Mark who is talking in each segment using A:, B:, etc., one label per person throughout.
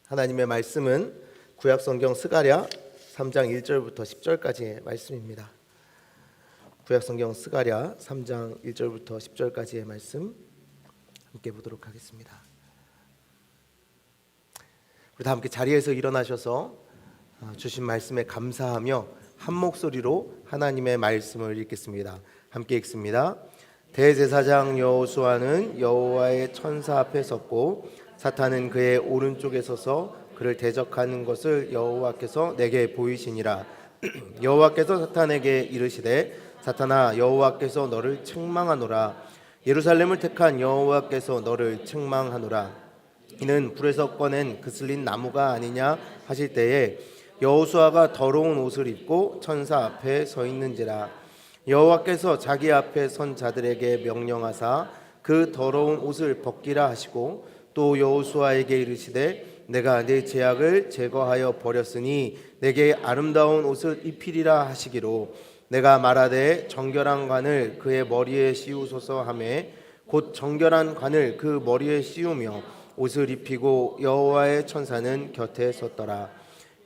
A: 하나님의 말씀은 구약성경 스가랴 3장 1절부터 10절까지의 말씀입니다. 구약성경 스가랴 3장 1절부터 10절까지의 말씀 함께 보도록 하겠습니다. 우리 다 함께 자리에서 일어나셔서 주신 말씀에 감사하며 한 목소리로 하나님의 말씀을 읽겠습니다. 함께 읽습니다. 대제사장 여호수아는 여호와의 천사 앞에 섰고 사탄은 그의 오른쪽에 서서 그를 대적하는 것을 여호와께서 내게 보이시니라. 여호와께서 사탄에게 이르시되 사탄아, 여호와께서 너를 책망하노라. 예루살렘을 택한 여호와께서 너를 책망하노라. 이는 불에서 꺼낸 그슬린 나무가 아니냐 하실 때에 여호수아가 더러운 옷을 입고 천사 앞에 서 있는지라. 여호와께서 자기 앞에 선 자들에게 명령하사 그 더러운 옷을 벗기라 하시고 또 여호수아에게 이르시되 내가 네 죄악을 제거하여 버렸으니 내게 아름다운 옷을 입히리라 하시기로 내가 말하되 정결한 관을 그의 머리에 씌우소서 하매 곧 정결한 관을 그 머리에 씌우며 옷을 입히고 여호와의 천사는 곁에 섰더라.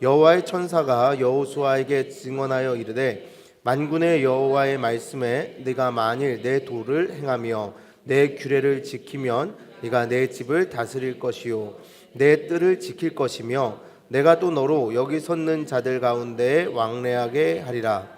A: 여호와의 천사가 여호수아에게 증언하여 이르되 만군의 여호와의 말씀에 네가 만일 내 도를 행하며 내 규례를 지키면 네가 내 집을 다스릴 것이요 내 뜰을 지킬 것이며 내가 또 너로 여기 섰는 자들 가운데 왕래하게 하리라.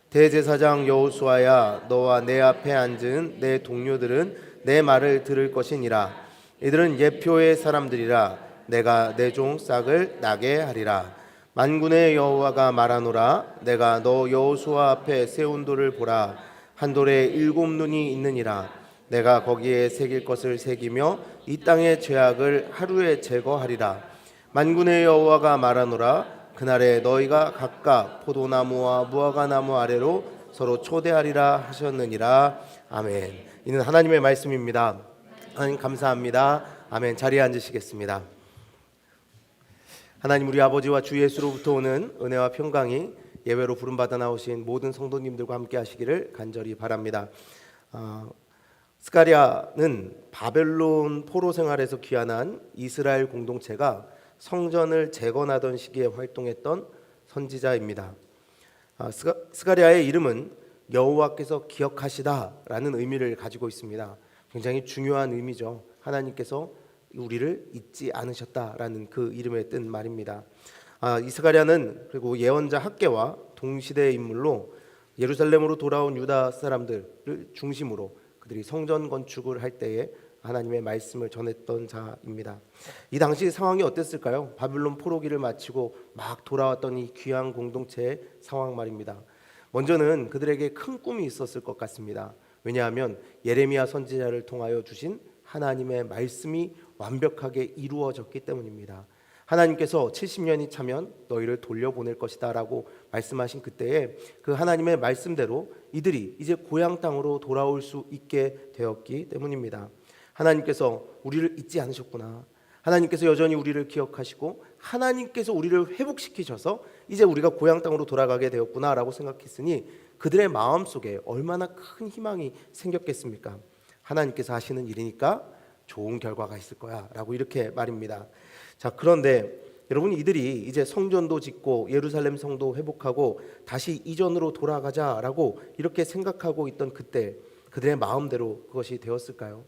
A: 대제사장 여호수아야, 너와 내 앞에 앉은 내 동료들은 내 말을 들을 것이니라. 이들은 예표의 사람들이라. 내가 내 종 싹을 나게 하리라. 만군의 여호와가 말하노라. 내가 너 여호수아 앞에 세운 돌을 보라. 한 돌에 7 눈이 있느니라. 내가 거기에 새길 것을 새기며 이 땅의 죄악을 하루에 제거하리라. 만군의 여호와가 말하노라. 그날에 너희가 각각 포도나무와 무화과나무 아래로 서로 초대하리라 하셨느니라. 아멘. 이는 하나님의 말씀입니다. 하나님 감사합니다. 아멘. 자리에 앉으시겠습니다. 하나님, 우리 아버지와 주 예수로부터 오는 은혜와 평강이 예외로 부름받아 나오신 모든 성도님들과 함께 하시기를 간절히 바랍니다. 스가랴는 바벨론 포로 생활에서 귀환한 이스라엘 공동체가 성전을 재건하던 시기에 활동했던 선지자입니다. 스가랴의 이름은 여호와께서 기억하시다라는 의미를 가지고 있습니다. 굉장히 중요한 의미죠. 하나님께서 우리를 잊지 않으셨다라는 그 이름에 뜬 말입니다. 이 스가랴는 그리고 예언자 학개와 동시대의 인물로 예루살렘으로 돌아온 유다 사람들을 중심으로 그들이 성전 건축을 할 때에 하나님의 말씀을 전했던 자입니다. 이 당시 상황이 어땠을까요? 바빌론 포로기를 마치고 막 돌아왔던 이 귀한 공동체의 상황 말입니다. 먼저는 그들에게 큰 꿈이 있었을 것 같습니다. 왜냐하면 예레미야 선지자를 통하여 주신 하나님의 말씀이 완벽하게 이루어졌기 때문입니다. 하나님께서 70년이 차면 너희를 돌려보낼 것이다 라고 말씀하신 그때에 그 하나님의 말씀대로 이들이 이제 고향 땅으로 돌아올 수 있게 되었기 때문입니다. 하나님께서 우리를 잊지 않으셨구나. 하나님께서 여전히 우리를 기억하시고 하나님께서 우리를 회복시키셔서 이제 우리가 고향 땅으로 돌아가게 되었구나 라고 생각했으니 그들의 마음속에 얼마나 큰 희망이 생겼겠습니까? 하나님께서 하시는 일이니까 좋은 결과가 있을 거야 라고 이렇게 말입니다. 자, 그런데 여러분, 이들이 이제 성전도 짓고 예루살렘 성도 회복하고 다시 이전으로 돌아가자라고 이렇게 생각하고 있던 그때 그들의 마음대로 그것이 되었을까요?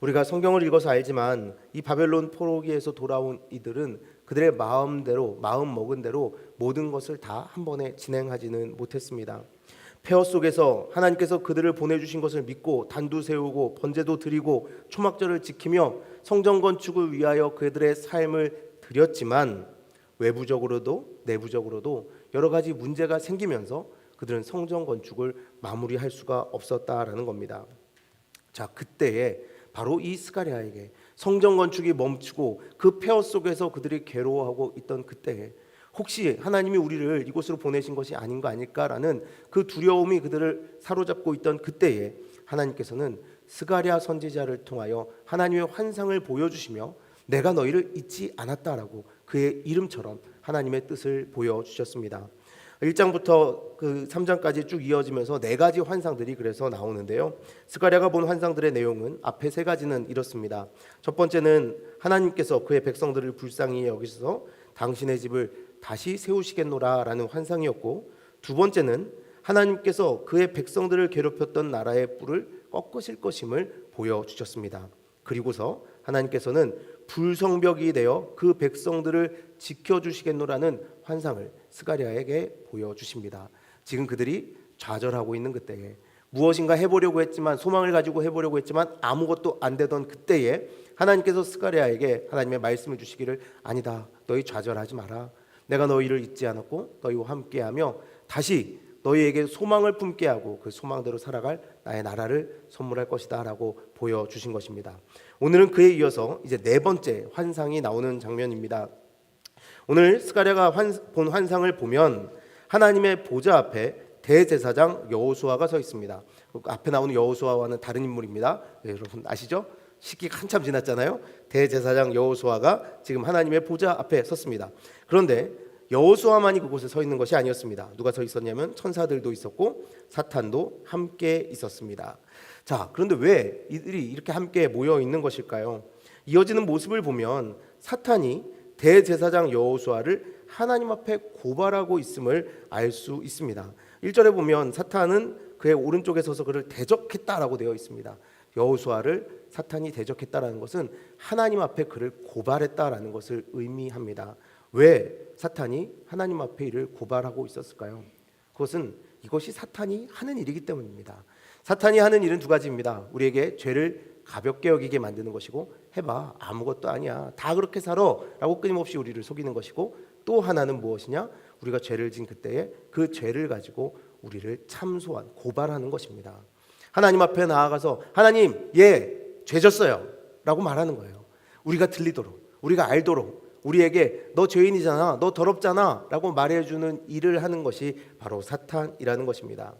A: 우리가 성경을 읽어서 알지만 이 바벨론 포로기에서 돌아온 이들은 그들의 마음대로 마음 먹은 대로 모든 것을 다 한 번에 진행하지는 못했습니다. 폐허 속에서 하나님께서 그들을 보내주신 것을 믿고 단도 세우고 번제도 드리고 초막절을 지키며 성전 건축을 위하여 그들의 삶을 드렸지만 외부적으로도 내부적으로도 여러 가지 문제가 생기면서 그들은 성전 건축을 마무리할 수가 없었다라는 겁니다. 자, 그때에 바로 이 스가랴에게 성전 건축이 멈추고 그 폐허 속에서 그들이 괴로워하고 있던 그때에 혹시 하나님이 우리를 이곳으로 보내신 것이 아닌 거 아닐까라는 그 두려움이 그들을 사로잡고 있던 그때에 하나님께서는 스가랴 선지자를 통하여 하나님의 환상을 보여주시며 내가 너희를 잊지 않았다라고 그의 이름처럼 하나님의 뜻을 보여주셨습니다. 1장부터 그 3장까지 쭉 이어지면서 4가지 환상들이 그래서 나오는데요. 스가랴가 본 환상들의 내용은 앞에 3가지는 이렇습니다. 첫 번째는 하나님께서 그의 백성들을 불쌍히 여기셔서 당신의 집을 다시 세우시겠노라라는 환상이었고, 두 번째는 하나님께서 그의 백성들을 괴롭혔던 나라의 뿔을 꺾으실 것임을 보여주셨습니다. 그리고서 하나님께서는 불성벽이 되어 그 백성들을 지켜주시겠노라는 환상을 스가랴에게 보여주십니다. 지금 그들이 좌절하고 있는 그때에, 무엇인가 해보려고 했지만, 소망을 가지고 해보려고 했지만 아무것도 안 되던 그때에 하나님께서 스가랴에게 하나님의 말씀을 주시기를, 아니다, 너희 좌절하지 마라. 내가 너희를 잊지 않았고 너희와 함께하며 다시 너희에게 소망을 품게 하고 그 소망대로 살아갈 나의 나라를 선물할 것이다 라고 보여주신 것입니다. 오늘은 그에 이어서 이제 네 번째 환상이 나오는 장면입니다. 오늘 스가랴가 본 환상을 보면 하나님의 보좌 앞에 대제사장 여호수아가 서 있습니다. 앞에 나오는 여호수아와는 다른 인물입니다. 네, 여러분 아시죠? 시기가 한참 지났잖아요. 대제사장 여호수아가 지금 하나님의 보좌 앞에 섰습니다. 그런데 여호수아만이 그곳에 서 있는 것이 아니었습니다. 누가 서 있었냐면 천사들도 있었고 사탄도 함께 있었습니다. 자, 그런데 왜 이들이 이렇게 함께 모여 있는 것일까요? 이어지는 모습을 보면 사탄이 대제사장 여호수아를 하나님 앞에 고발하고 있음을 알 수 있습니다. 1절에 보면 사탄은 그의 오른쪽에 서서 그를 대적했다라고 되어 있습니다. 여호수아를 사탄이 대적했다라는 것은 하나님 앞에 그를 고발했다라는 것을 의미합니다. 왜 사탄이 하나님 앞에 이를 고발하고 있었을까요? 그것은 이것이 사탄이 하는 일이기 때문입니다. 사탄이 하는 일은 두 가지입니다. 우리에게 죄를 가볍게 여기게 만드는 것이고, 해봐, 아무것도 아니야, 다 그렇게 살아 라고 끊임없이 우리를 속이는 것이고, 또 하나는 무엇이냐? 우리가 죄를 진 그때에 그 죄를 가지고 우리를 참소한, 고발하는 것입니다. 하나님 앞에 나아가서 하나님, 죄 졌어요 라고 말하는 거예요. 우리가 들리도록, 우리가 알도록, 우리에게 너 죄인이잖아, 너 더럽잖아 라고 말해주는 일을 하는 것이 바로 사탄이라는 것입니다.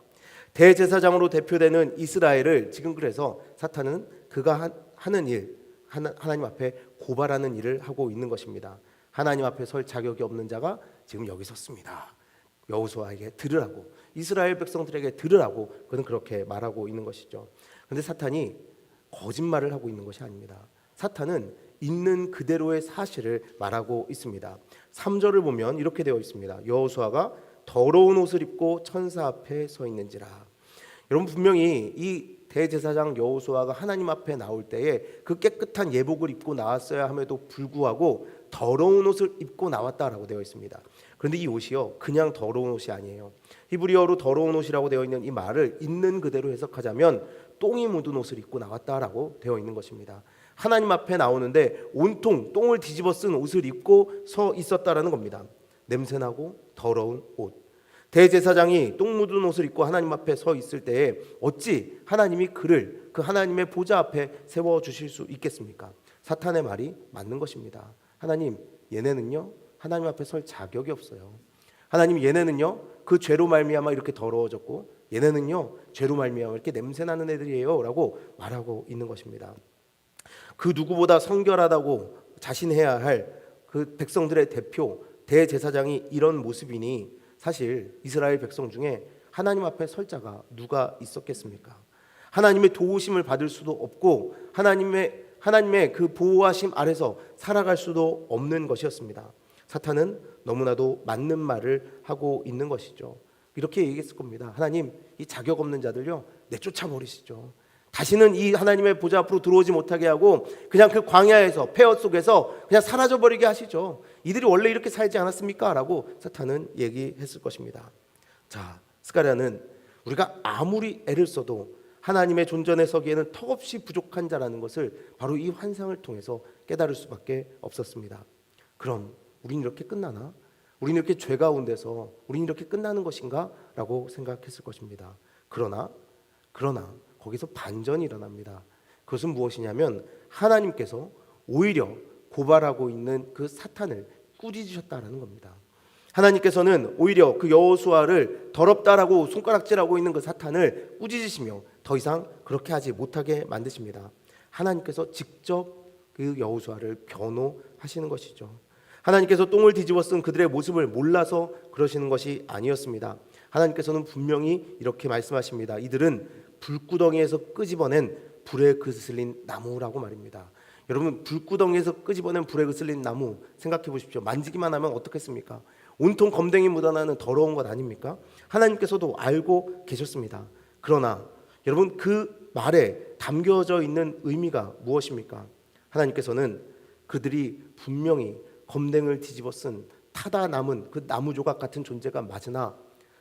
A: 대제사장으로 대표되는 이스라엘을 지금 그래서 사탄은 그가 하는 일, 하나님 앞에 고발하는 일을 하고 있는 것입니다. 하나님 앞에 설 자격이 없는 자가 지금 여기 섰습니다. 여호수아에게 들으라고, 이스라엘 백성들에게 들으라고 그는 그렇게 말하고 있는 것이죠. 그런데 사탄이 거짓말을 하고 있는 것이 아닙니다. 사탄은 있는 그대로의 사실을 말하고 있습니다. 3절을 보면 이렇게 되어 있습니다. 여호수아가 더러운 옷을 입고 천사 앞에 서 있는지라. 여러분, 분명히 이 대제사장 여호수아가 하나님 앞에 나올 때에 그 깨끗한 예복을 입고 나왔어야 함에도 불구하고 더러운 옷을 입고 나왔다라고 되어 있습니다. 그런데 이 옷이요, 그냥 더러운 옷이 아니에요. 히브리어로 더러운 옷이라고 되어 있는 이 말을 있는 그대로 해석하자면 똥이 묻은 옷을 입고 나왔다라고 되어 있는 것입니다. 하나님 앞에 나오는데 온통 똥을 뒤집어 쓴 옷을 입고 서 있었다라는 겁니다. 냄새나고 더러운 옷. 대제사장이 똥 묻은 옷을 입고 하나님 앞에 서 있을 때에 어찌 하나님이 그를 그 하나님의 보좌 앞에 세워주실 수 있겠습니까? 사탄의 말이 맞는 것입니다. 하나님, 얘네는요 하나님 앞에 설 자격이 없어요. 하나님, 얘네는요 그 죄로 말미암아 이렇게 더러워졌고, 얘네는요 죄로 말미암아 이렇게 냄새나는 애들이에요 라고 말하고 있는 것입니다. 그 누구보다 성결하다고 자신해야 할 그 백성들의 대표 대제사장이 이런 모습이니 사실 이스라엘 백성 중에 하나님 앞에 설 자가 누가 있었겠습니까? 하나님의 도우심을 받을 수도 없고 하나님의 그 보호하심 아래서 살아갈 수도 없는 것이었습니다. 사탄은 너무나도 맞는 말을 하고 있는 것이죠. 이렇게 얘기했을 겁니다. 하나님, 이 자격 없는 자들요 내쫓아 버리시죠. 다시는 이 하나님의 보좌 앞으로 들어오지 못하게 하고 그냥 그 광야에서, 폐허 속에서 그냥 사라져 버리게 하시죠. 이들이 원래 이렇게 살지 않았습니까? 라고 사탄은 얘기했을 것입니다. 자, 스가랴는 우리가 아무리 애를 써도 하나님의 존전에 서기에는 턱없이 부족한 자라는 것을 바로 이 환상을 통해서 깨달을 수밖에 없었습니다. 그럼 우리는 이렇게 끝나나? 우리는 이렇게 죄 가운데서 우리는 이렇게 끝나는 것인가? 라고 생각했을 것입니다. 그러나 거기서 반전이 일어납니다. 그것은 무엇이냐면 하나님께서 오히려 고발하고 있는 그 사탄을 꾸짖으셨다라는 겁니다. 하나님께서는 오히려 그 여호수아를 더럽다라고 손가락질하고 있는 그 사탄을 꾸짖으시며 더 이상 그렇게 하지 못하게 만드십니다. 하나님께서 직접 그 여호수아를 변호하시는 것이죠. 하나님께서 똥을 뒤집어 쓴 그들의 모습을 몰라서 그러시는 것이 아니었습니다. 하나님께서는 분명히 이렇게 말씀하십니다. 이들은 불구덩이에서 끄집어낸 불에 그슬린 나무라고 말입니다. 여러분, 불구덩이에서 끄집어낸 불에 그슬린 나무 생각해 보십시오. 만지기만 하면 어떻겠습니까? 온통 검댕이 묻어나는 더러운 것 아닙니까? 하나님께서도 알고 계셨습니다. 그러나 여러분, 그 말에 담겨져 있는 의미가 무엇입니까? 하나님께서는 그들이 분명히 검댕을 뒤집어 쓴 타다 남은 그 나무 조각 같은 존재가 맞으나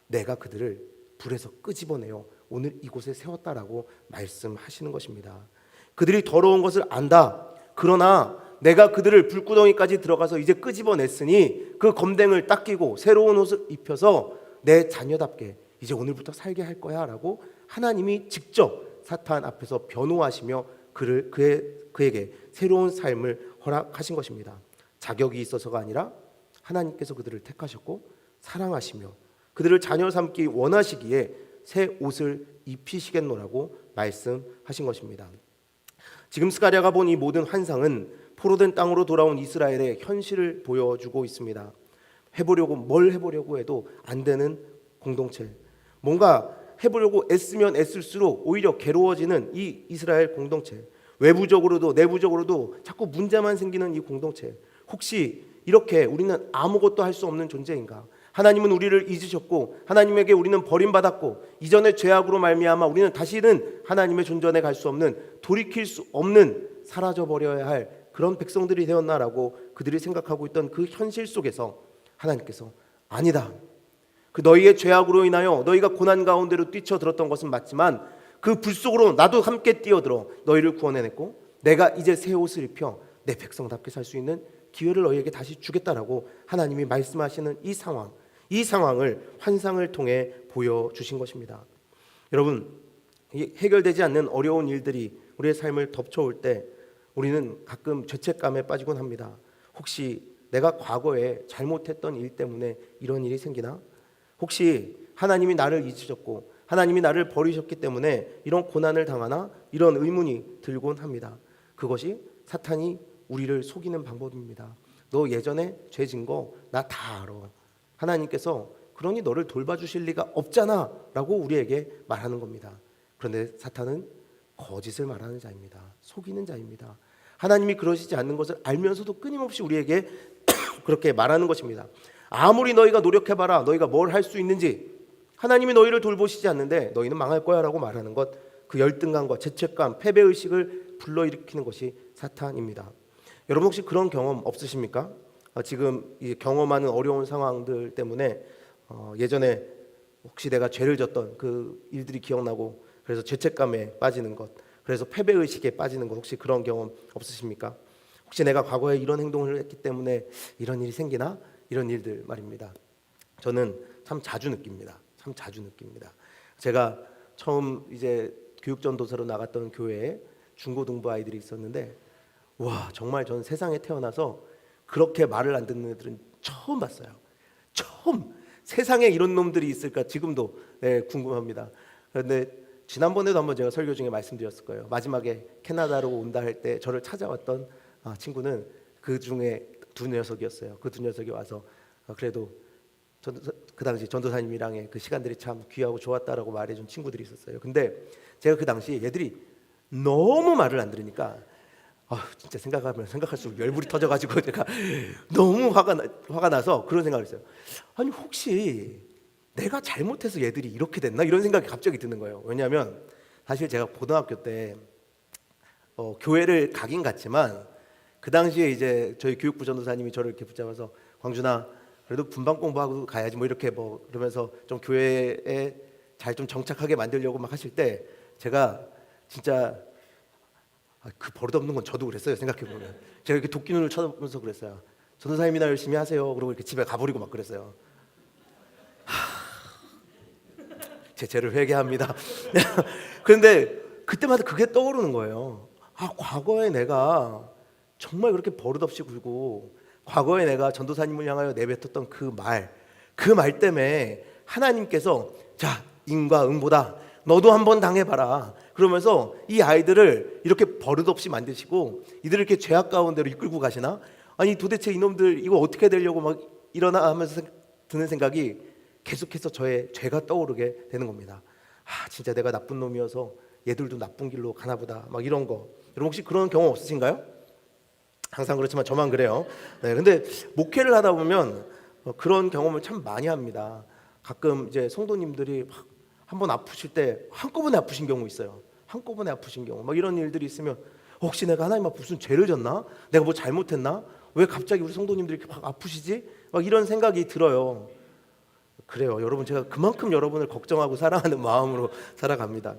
A: 내가 그들을 불에서 끄집어내어 오늘 이곳에 세웠다라고 말씀하시는 것입니다. 그들이 더러운 것을 안다. 그러나 내가 그들을 불구덩이까지 들어가서 이제 끄집어냈으니 그 검댕을 닦이고 새로운 옷을 입혀서 내 자녀답게 이제 오늘부터 살게 할 거야 라고 하나님이 직접 사탄 앞에서 변호하시며 그에게 새로운 삶을 허락하신 것입니다. 자격이 있어서가 아니라 하나님께서 그들을 택하셨고 사랑하시며 그들을 자녀 삼기 원하시기에 새 옷을 입히시겠노라고 말씀하신 것입니다. 지금 스가랴가 본 이 모든 환상은 포로된 땅으로 돌아온 이스라엘의 현실을 보여주고 있습니다. 뭘 해보려고 해도 안 되는 공동체, 뭔가 해보려고 애쓰면 애쓸수록 오히려 괴로워지는 이 이스라엘 공동체, 외부적으로도 내부적으로도 자꾸 문제만 생기는 이 공동체, 혹시 이렇게 우리는 아무것도 할 수 없는 존재인가? 하나님은 우리를 잊으셨고 하나님에게 우리는 버림받았고 이전의 죄악으로 말미암아 우리는 다시는 하나님의 존전에 갈 수 없는, 돌이킬 수 없는, 사라져버려야 할 그런 백성들이 되었나라고 그들이 생각하고 있던 그 현실 속에서 하나님께서 아니다, 그 너희의 죄악으로 인하여 너희가 고난 가운데로 뛰쳐들었던 것은 맞지만 그 불 속으로 나도 함께 뛰어들어 너희를 구원해냈고 내가 이제 새 옷을 입혀 내 백성답게 살 수 있는 기회를 너희에게 다시 주겠다라고 하나님이 말씀하시는 이 상황을 환상을 통해 보여주신 것입니다. 여러분, 해결되지 않는 어려운 일들이 우리의 삶을 덮쳐올 때 우리는 가끔 죄책감에 빠지곤 합니다. 혹시 내가 과거에 잘못했던 일 때문에 이런 일이 생기나? 혹시 하나님이 나를 잊으셨고 하나님이 나를 버리셨기 때문에 이런 고난을 당하나? 이런 의문이 들곤 합니다. 그것이 사탄이 우리를 속이는 방법입니다. 너 예전에 죄 진 거 나 다 알아. 하나님께서 그러니 너를 돌봐주실 리가 없잖아 라고 우리에게 말하는 겁니다. 그런데 사탄은 거짓을 말하는 자입니다. 속이는 자입니다. 하나님이 그러시지 않는 것을 알면서도 끊임없이 우리에게 그렇게 말하는 것입니다. 아무리 너희가 노력해봐라, 너희가 뭘 할 수 있는지, 하나님이 너희를 돌보시지 않는데 너희는 망할 거야 라고 말하는 것, 그 열등감과 죄책감, 패배의식을 불러일으키는 것이 사탄입니다. 여러분, 혹시 그런 경험 없으십니까? 지금 경험하는 어려운 상황들 때문에 예전에 혹시 내가 죄를 졌던 그 일들이 기억나고 그래서 죄책감에 빠지는 것, 그래서 패배의식에 빠지는 것, 혹시 그런 경험 없으십니까? 혹시 내가 과거에 이런 행동을 했기 때문에 이런 일이 생기나? 이런 일들 말입니다. 저는 참 자주 느낍니다. 제가 처음 이제 교육전도사로 나갔던 교회에 중고등부 아이들이 있었는데, 와, 정말 저는 세상에 태어나서 그렇게 말을 안 듣는 애들은 처음 봤어요. 처음. 세상에 이런 놈들이 있을까 지금도 궁금합니다. 그런데 지난번에도 한번 제가 설교 중에 말씀드렸을 거예요. 마지막에 캐나다로 온다 할 때 저를 찾아왔던 친구는 그 중에 두 녀석이었어요. 그 두 녀석이 와서 그래도 그 당시 전도사님이랑의 그 시간들이 참 귀하고 좋았다라고 말해준 친구들이 있었어요. 근데 제가 그 당시 얘들이 너무 말을 안 들으니까 진짜 생각할수록 열불이 터져가지고 제가 너무 화가 나서 그런 생각을 했어요. 아니, 혹시 내가 잘못해서 얘들이 이렇게 됐나? 이런 생각이 갑자기 드는 거예요. 왜냐하면 사실 제가 고등학교 때 교회를 가긴 갔지만 그 당시에 이제 저희 교육부 전도사님이 저를 이렇게 붙잡아서, 광준아, 그래도 분반 공부하고 가야지 뭐 이렇게 그러면서 좀 교회에 잘 좀 정착하게 만들려고 막 하실 때 제가 진짜 그 버릇없는 건 저도 그랬어요. 생각해보면 제가 이렇게 도끼 눈을 쳐다보면서 그랬어요. 전도사님이나 열심히 하세요. 그러고 이렇게 집에 가버리고 막 그랬어요. 제 죄를 회개합니다. 그런데 그때마다 그게 떠오르는 거예요. 과거에 내가 정말 그렇게 버릇없이 굴고 과거에 내가 전도사님을 향하여 내뱉었던 그 말 때문에 하나님께서 자, 인과 응보다 너도 한번 당해봐라 그러면서 이 아이들을 이렇게 버릇없이 만드시고 이들을 이렇게 죄악 가운데로 이끌고 가시나? 아니, 도대체 이놈들 이거 어떻게 되려고 막 일어나 하면서 드는 생각이 계속해서 저의 죄가 떠오르게 되는 겁니다. 진짜 내가 나쁜 놈이어서 얘들도 나쁜 길로 가나 보다, 막 이런 거. 여러분, 혹시 그런 경험 없으신가요? 항상 그렇지만 저만 그래요. 네, 근데 목회를 하다 보면 그런 경험을 참 많이 합니다. 가끔 이제 성도님들이 한 번 아프실 때 한꺼번에 아프신 경우 있어요. 한꺼번에 아프신 경우 막 이런 일들이 있으면 혹시 내가 하나님 앞에 무슨 죄를 졌나? 내가 뭐 잘못했나? 왜 갑자기 우리 성도님들이 이렇게 막 아프시지? 막 이런 생각이 들어요. 그래요. 여러분, 제가 그만큼 여러분을 걱정하고 사랑하는 마음으로 살아갑니다.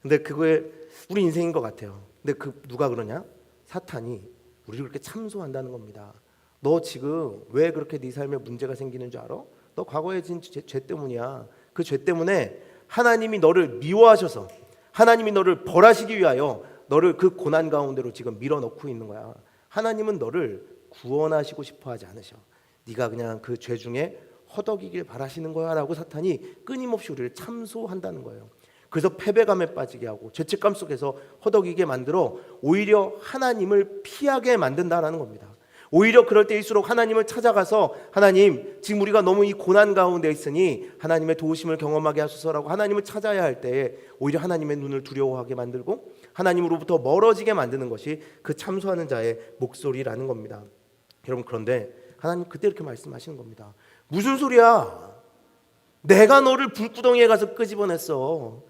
A: 근데 그거에 우리 인생인 것 같아요. 근데 누가 그러냐? 사탄이 우리를 그렇게 참소한다는 겁니다. 너 지금 왜 그렇게 네 삶에 문제가 생기는 줄 알아? 너 과거에 진 죄 때문이야. 그 죄 때문에 하나님이 너를 미워하셔서 하나님이 너를 벌하시기 위하여 너를 그 고난 가운데로 지금 밀어넣고 있는 거야. 하나님은 너를 구원하시고 싶어 하지 않으셔. 네가 그냥 그 죄 중에 허덕이길 바라시는 거야 라고 사탄이 끊임없이 우리를 참소한다는 거예요. 그래서 패배감에 빠지게 하고 죄책감 속에서 허덕이게 만들어 오히려 하나님을 피하게 만든다라는 겁니다. 오히려 그럴 때일수록 하나님을 찾아가서 하나님, 지금 우리가 너무 이 고난 가운데 있으니 하나님의 도우심을 경험하게 하소서라고 하나님을 찾아야 할 때에 오히려 하나님의 눈을 두려워하게 만들고 하나님으로부터 멀어지게 만드는 것이 그 참소하는 자의 목소리라는 겁니다. 여러분, 그런데 하나님 그때 이렇게 말씀하시는 겁니다. 무슨 소리야? 내가 너를 불구덩이에 가서 끄집어냈어.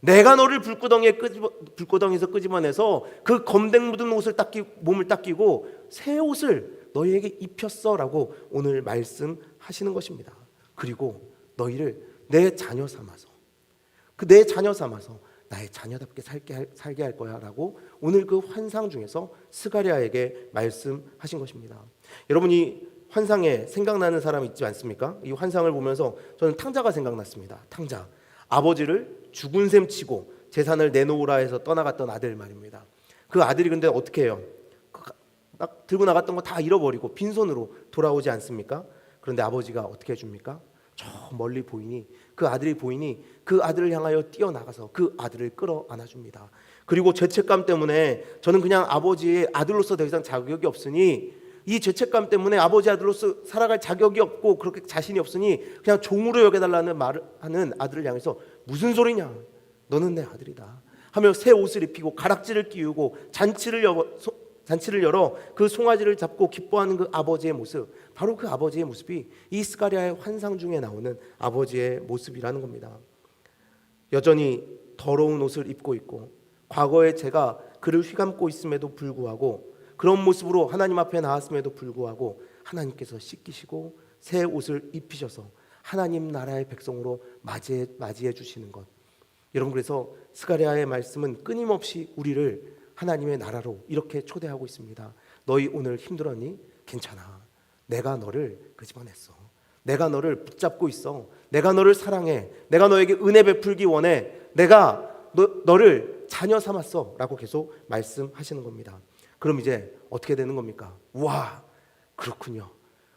A: 내가 너를 불구덩이에서 끄집어내서 그 검댕 묻은 옷을 몸을 닦이고 새 옷을 너희에게 입혔어라고 오늘 말씀하시는 것입니다. 그리고 너희를 내 자녀 삼아서 내 자녀 삼아서 나의 자녀답게 살게 할 거야라고 오늘 그 환상 중에서 스가랴에게 말씀하신 것입니다. 여러분이 환상에 생각나는 사람 있지 않습니까? 이 환상을 보면서 저는 탕자가 생각났습니다. 탕자, 아버지를 죽은 셈 치고 재산을 내놓으라 해서 떠나갔던 아들 말입니다. 그 아들이 근데 어떻게 해요? 들고 나갔던 거 다 잃어버리고 빈손으로 돌아오지 않습니까? 그런데 아버지가 어떻게 해줍니까? 저 멀리 보이니 그 아들이 보이니 그 아들을 향하여 뛰어나가서 그 아들을 끌어안아줍니다. 그리고 죄책감 때문에 저는 그냥 아버지의 아들로서 더 이상 자격이 없으니 이 죄책감 때문에 아버지 아들로서 살아갈 자격이 없고 그렇게 자신이 없으니 그냥 종으로 여겨달라는 말을 하는 아들을 향해서 무슨 소리냐? 너는 내 아들이다 하며 새 옷을 입히고 가락지를 끼우고 잔치를 열어 그 송아지를 잡고 기뻐하는 그 아버지의 모습, 바로 그 아버지의 모습이 이 스가랴의 환상 중에 나오는 아버지의 모습이라는 겁니다. 여전히 더러운 옷을 입고 있고 과거의 죄가 그를 휘감고 있음에도 불구하고 그런 모습으로 하나님 앞에 나왔음에도 불구하고 하나님께서 씻기시고 새 옷을 입히셔서 하나님 나라의 백성으로 맞이해 주시는 것. 여러분, 그래서 스가랴의 말씀은 끊임없이 우리를 하나님의 나라로 이렇게 초대하고 있습니다. 너희 오늘 힘들었니? 괜찮아. 내가 너를 끄집어냈어. 내가 너를 붙잡고 있어. 내가 너를 사랑해. 내가 너에게 은혜 베풀기 원해. 내가 너를 자녀 삼았어 라고 계속 말씀하시는 겁니다. 그럼 이제 어떻게 되는 겁니까? 와, 그렇군요.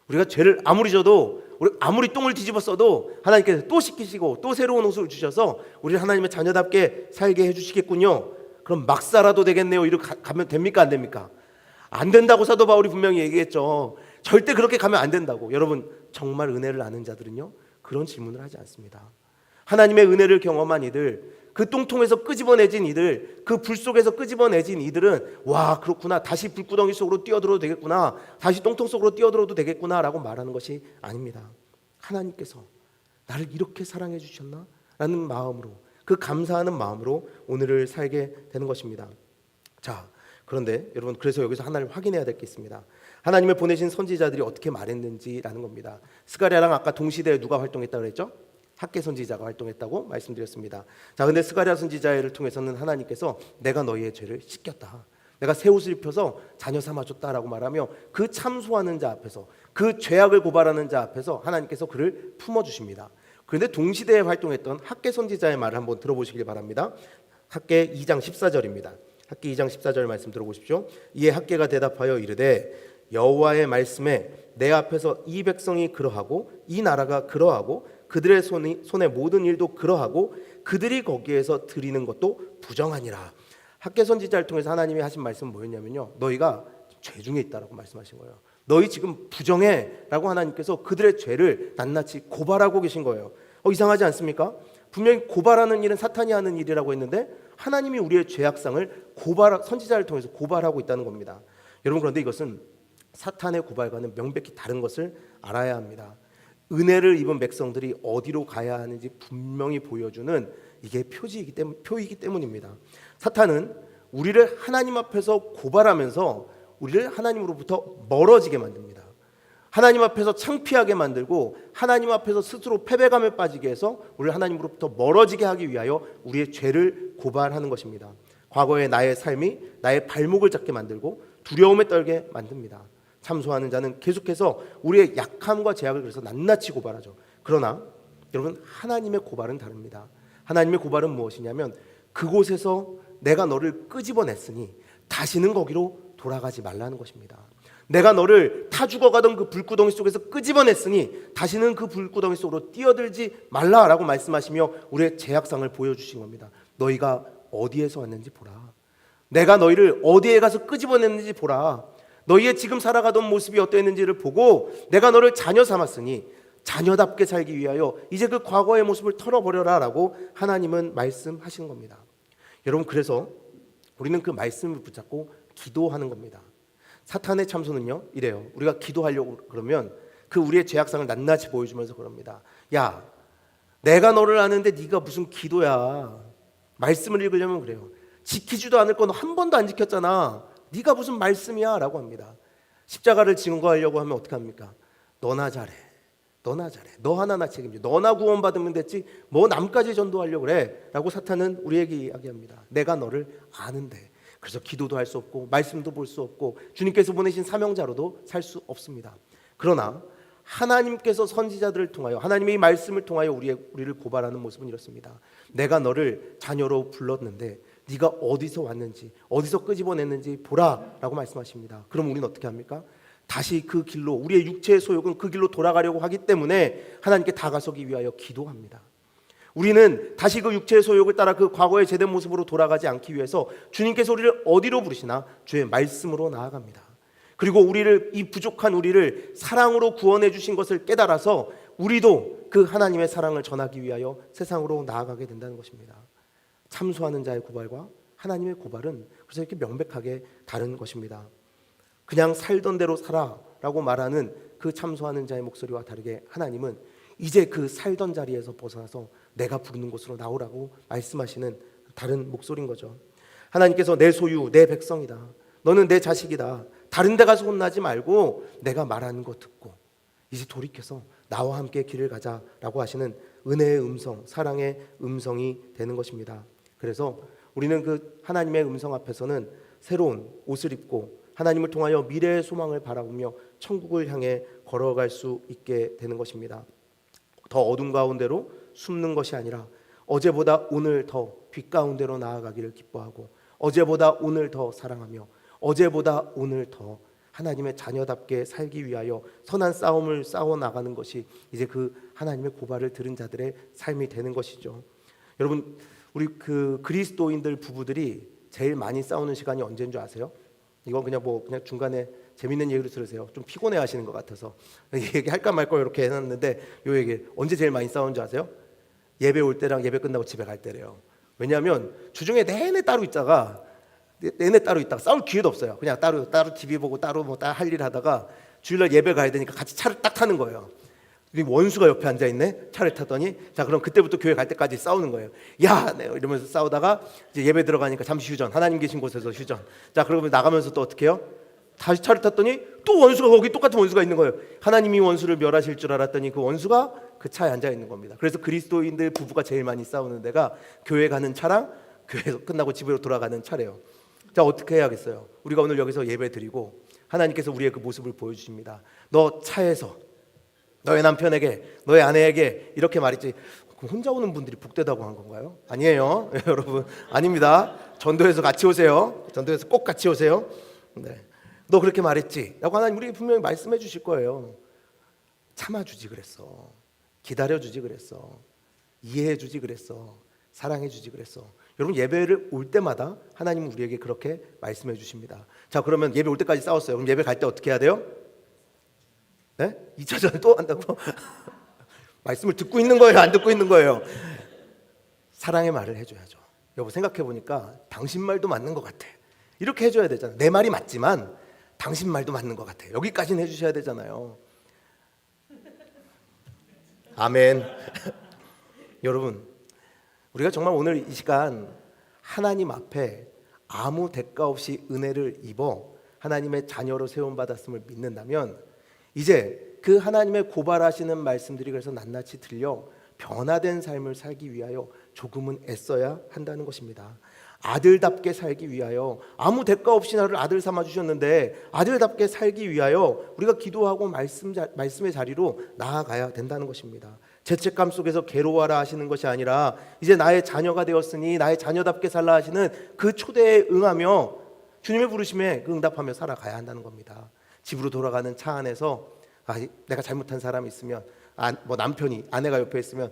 A: 우리가 죄를 아무리 져도, 우리 아무리 똥을 뒤집어 써도 하나님께서 또 씻기시고 또 새로운 옷을 주셔서 우리를 하나님의 자녀답게 살게 해주시겠군요. 그럼 막 살아도 되겠네요. 이렇게 가면 됩니까? 안 됩니까? 안 된다고 사도 바울이 분명히 얘기했죠. 절대 그렇게 가면 안 된다고. 여러분, 정말 은혜를 아는 자들은요 그런 질문을 하지 않습니다. 하나님의 은혜를 경험한 이들, 그 똥통에서 끄집어내진 이들, 그 불 속에서 끄집어내진 이들은 와, 그렇구나, 다시 불구덩이 속으로 뛰어들어도 되겠구나, 다시 똥통 속으로 뛰어들어도 되겠구나 라고 말하는 것이 아닙니다. 하나님께서 나를 이렇게 사랑해 주셨나? 라는 마음으로, 그 감사하는 마음으로 오늘을 살게 되는 것입니다. 자, 그런데 여러분, 그래서 여기서 하나를 확인해야 될 게 있습니다. 하나님의 보내신 선지자들이 어떻게 말했는지라는 겁니다. 스가랴랑 아까 동시대에 누가 활동했다고 그랬죠? 학개 선지자가 활동했다고 말씀드렸습니다. 자, 근데 스가랴 선지자를 통해서는 하나님께서 내가 너희의 죄를 씻겼다, 내가 새 옷을 입혀서 자녀 삼아줬다라고 말하며 그 참소하는 자 앞에서, 그 죄악을 고발하는 자 앞에서 하나님께서 그를 품어주십니다. 그런데 동시대에 활동했던 학개 선지자의 말을 한번 들어보시길 바랍니다. 학개 2장 14절입니다. 학개 2장 14절 말씀 들어보십시오. 이에 학개가 대답하여 이르되 여호와의 말씀에 내 앞에서 이 백성이 그러하고 이 나라가 그러하고 그들의 손의 모든 일도 그러하고 그들이 거기에서 드리는 것도 부정하니라. 학개 선지자를 통해서 하나님이 하신 말씀은 뭐였냐면요, 너희가 죄 중에 있다라고 말씀하신 거예요. 너희 지금 부정해 라고 하나님께서 그들의 죄를 낱낱이 고발하고 계신 거예요. 이상하지 않습니까? 분명히 고발하는 일은 사탄이 하는 일이라고 했는데 하나님이 우리의 죄악상을 선지자를 통해서 고발하고 있다는 겁니다. 여러분, 그런데 이것은 사탄의 고발과는 명백히 다른 것을 알아야 합니다. 은혜를 입은 백성들이 어디로 가야 하는지 분명히 보여주는 이게 표이기 때문입니다. 사탄은 우리를 하나님 앞에서 고발하면서 우리를 하나님으로부터 멀어지게 만듭니다. 하나님 앞에서 창피하게 만들고 하나님 앞에서 스스로 패배감에 빠지게 해서 우리를 하나님으로부터 멀어지게 하기 위하여 우리의 죄를 고발하는 것입니다. 과거의 나의 삶이 나의 발목을 잡게 만들고 두려움에 떨게 만듭니다. 참소하는 자는 계속해서 우리의 약함과 제약을 그래서 낱낱이 고발하죠. 그러나 여러분, 하나님의 고발은 다릅니다. 하나님의 고발은 무엇이냐면 그곳에서 내가 너를 끄집어냈으니 다시는 거기로 돌아가지 말라는 것입니다. 내가 너를 타 죽어가던 그 불구덩이 속에서 끄집어냈으니 다시는 그 불구덩이 속으로 뛰어들지 말라라고 말씀하시며 우리의 제약상을 보여주신 겁니다. 너희가 어디에서 왔는지 보라. 내가 너희를 어디에 가서 끄집어냈는지 보라. 너희의 지금 살아가던 모습이 어떠했는지를 보고 내가 너를 자녀 삼았으니 자녀답게 살기 위하여 이제 그 과거의 모습을 털어버려라 라고 하나님은 말씀하시는 겁니다. 여러분, 그래서 우리는 그 말씀을 붙잡고 기도하는 겁니다. 사탄의 참소는요 이래요. 우리가 기도하려고 그러면 그 우리의 죄악상을 낱낱이 보여주면서 그럽니다. 야, 내가 너를 아는데 네가 무슨 기도야. 말씀을 읽으려면 그래요. 지키지도 않을 건 한 번도 안 지켰잖아. 네가 무슨 말씀이야 라고 합니다. 십자가를 증거하려고 하면 어떻게 합니까? 너나 잘해. 너나 잘해. 너 하나나 책임져. 너나 구원받으면 됐지 뭐 남까지 전도하려고 그래 라고 사탄은 우리에게 이야기합니다. 내가 너를 아는데. 그래서 기도도 할 수 없고 말씀도 볼 수 없고 주님께서 보내신 사명자로도 살 수 없습니다. 그러나 하나님께서 선지자들을 통하여 하나님의 이 말씀을 통하여 우리를 고발하는 모습은 이렇습니다. 내가 너를 자녀로 불렀는데 네가 어디서 왔는지 어디서 끄집어냈는지 보라 라고 말씀하십니다. 그럼 우리는 어떻게 합니까? 다시 그 길로, 우리의 육체의 소욕은 그 길로 돌아가려고 하기 때문에 하나님께 다가서기 위하여 기도합니다. 우리는 다시 그 육체의 소욕을 따라 그 과거의 제된 모습으로 돌아가지 않기 위해서 주님께서 우리를 어디로 부르시나? 주의 말씀으로 나아갑니다. 그리고 이 부족한 우리를 사랑으로 구원해 주신 것을 깨달아서 우리도 그 하나님의 사랑을 전하기 위하여 세상으로 나아가게 된다는 것입니다. 참소하는 자의 고발과 하나님의 고발은 그래서 이렇게 명백하게 다른 것입니다. 그냥 살던 대로 살아라고 말하는 그 참소하는 자의 목소리와 다르게 하나님은 이제 그 살던 자리에서 벗어나서 내가 부르는 곳으로 나오라고 말씀하시는 다른 목소리인 거죠. 하나님께서 내 소유, 내 백성이다. 너는 내 자식이다. 다른 데 가서 혼나지 말고 내가 말하는 거 듣고 이제 돌이켜서 나와 함께 길을 가자라고 하시는 은혜의 음성, 사랑의 음성이 되는 것입니다. 그래서 우리는 그 하나님의 음성 앞에서는 새로운 옷을 입고 하나님을 통하여 미래의 소망을 바라보며 천국을 향해 걸어갈 수 있게 되는 것입니다. 더 어둠 가운데로 숨는 것이 아니라 어제보다 오늘 더 빛 가운데로 나아가기를 기뻐하고 어제보다 오늘 더 사랑하며 어제보다 오늘 더 하나님의 자녀답게 살기 위하여 선한 싸움을 싸워 나가는 것이 이제 그 하나님의 고발을 들은 자들의 삶이 되는 것이죠. 여러분, 우리 그 그리스도인들 부부들이 제일 많이 싸우는 시간이 언제인 줄 아세요? 이건 그냥 중간에 재밌는 얘기를 들으세요. 좀 피곤해 하시는 것 같아서 얘기할까 말까 이렇게 해놨는데 요 얘기 언제 제일 많이 싸우는 줄 아세요? 예배 올 때랑 예배 끝나고 집에 갈 때래요. 왜냐하면 주중에 내내 따로 있다가 싸울 기회도 없어요. 그냥 따로 TV 보고 따로 뭐 할 일 하다가 주일날 예배 가야 되니까 같이 차를 딱 타는 거예요. 원수가 옆에 앉아 있네. 차를 타더니 자 그럼 그때부터 교회 갈 때까지 싸우는 거예요. 야, 네, 이러면서 싸우다가 이제 예배 들어가니까 잠시 휴전. 하나님 계신 곳에서 휴전. 자 그러면 나가면서 또 어떻게 해요? 다시 차를 탔더니 또 원수가 거기 똑같은 원수가 있는 거예요. 하나님이 원수를 멸하실 줄 알았더니 그 원수가 그 차에 앉아 있는 겁니다. 그래서 그리스도인들 부부가 제일 많이 싸우는 데가 교회 가는 차랑 교회에서 끝나고 집으로 돌아가는 차래요. 자 어떻게 해야겠어요? 우리가 오늘 여기서 예배 드리고 하나님께서 우리의 그 모습을 보여주십니다. 너 차에서 너의 남편에게 너의 아내에게 이렇게 말했지. 그럼 혼자 오는 분들이 복되다고 한 건가요? 아니에요. 여러분 아닙니다. 전도해서 같이 오세요. 전도해서 꼭 같이 오세요. 네. 너 그렇게 말했지 라고 하나님 우리에게 분명히 말씀해 주실 거예요. 참아주지 그랬어. 기다려주지 그랬어. 이해해주지 그랬어. 사랑해주지 그랬어. 여러분 예배를 올 때마다 하나님은 우리에게 그렇게 말씀해 주십니다. 자 그러면 예배 올 때까지 싸웠어요. 그럼 예배 갈 때 어떻게 해야 돼요? 네? 2차전을 또 한다고? 말씀을 듣고 있는 거예요? 안 듣고 있는 거예요? 사랑의 말을 해줘야죠. 여보 생각해보니까 당신 말도 맞는 것 같아. 이렇게 해줘야 되잖아. 내 말이 맞지만 당신 말도 맞는 것 같아요. 여기까지는 해주셔야 되잖아요. 아멘. 여러분, 우리가 정말 오늘 이 시간 하나님 앞에 아무 대가 없이 은혜를 입어 하나님의 자녀로 세움받았음을 믿는다면 이제 그 하나님의 고발하시는 말씀들이 그래서 낱낱이 들려 변화된 삶을 살기 위하여 조금은 애써야 한다는 것입니다. 아들답게 살기 위하여 아무 대가 없이 나를 아들 삼아 주셨는데 아들답게 살기 위하여 우리가 기도하고 말씀의 자리로 나아가야 된다는 것입니다. 죄책감 속에서 괴로워하라 하시는 것이 아니라 이제 나의 자녀가 되었으니 나의 자녀답게 살라 하시는 그 초대에 응하며 주님의 부르심에 응답하며 살아가야 한다는 겁니다. 집으로 돌아가는 차 안에서 내가 잘못한 사람이 있으면 남편이 아내가 옆에 있으면